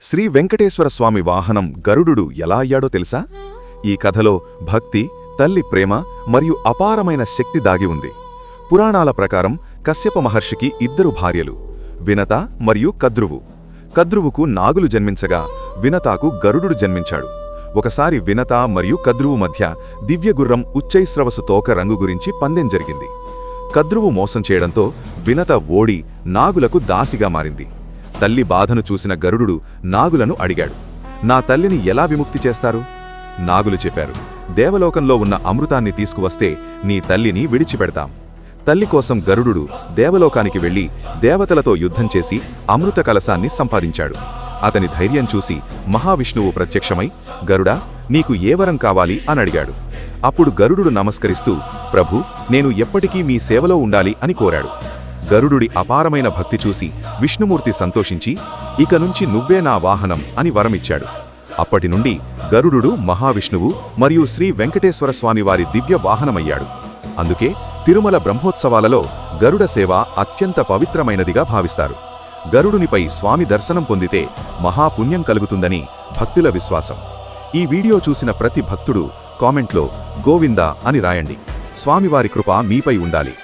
శ్రీ వెంకటేశ్వర స్వామి వాహనం గరుడు ఎలా అయ్యాడో తెలుసా? ఈ కథలో భక్తి, తల్లి ప్రేమ మరియు అపారమైన శక్తి దాగి ఉంది. పురాణాల ప్రకారం కశ్యప మహర్షికి ఇద్దరు భార్యలు, వినత మరియు కద్రువు. కద్రువుకు నాగులు జన్మించగా వినతాకు గరుడు జన్మించాడు. ఒకసారి వినత మరియు కద్రువు మధ్య దివ్యగుర్రం ఉచ్చైస్రవసు తోక రంగు గురించి పందెం జరిగింది. కద్రువు మోసం చేయడంతో వినత ఓడి నాగులకు దాసిగా మారింది. తల్లి బాధను చూసిన గరుడు నాగులను అడిగాడు, నా తల్లిని ఎలా విముక్తి చేస్తారు? నాగులు చెప్పారు, దేవలోకంలో ఉన్న అమృతాన్ని తీసుకువస్తే నీ తల్లిని విడిచిపెడతాం. తల్లి కోసం గరుడు దేవలోకానికి వెళ్లి దేవతలతో యుద్ధం చేసి అమృత కలశాన్ని సంపాదించాడు. అతని ధైర్యం చూసి మహావిష్ణువు ప్రత్యక్షమై, గరుడా, నీకు ఏ వరం కావాలి అని అడిగాడు. అప్పుడు గరుడు నమస్కరిస్తూ, ప్రభు, నేను ఎప్పటికీ మీ సేవలో ఉండాలి అని కోరాడు. గరుడుడి అపారమైన భక్తి చూసి విష్ణుమూర్తి సంతోషించి, ఇక నుంచి నువ్వే నా వాహనం అని వరమిచ్చాడు. అప్పటి నుండి గరుడు మహావిష్ణువు మరియు శ్రీ వెంకటేశ్వర స్వామివారి దివ్య వాహనమయ్యాడు. అందుకే తిరుమల బ్రహ్మోత్సవాలలో గరుడ సేవ అత్యంత పవిత్రమైనదిగా భావిస్తారు. గరుడునిపై స్వామి దర్శనం పొందితే మహాపుణ్యం కలుగుతుందని భక్తుల విశ్వాసం. ఈ వీడియో చూసిన ప్రతి భక్తుడు కామెంట్లో గోవిందా అని రాయండి. స్వామివారి కృప మీపై ఉండాలి.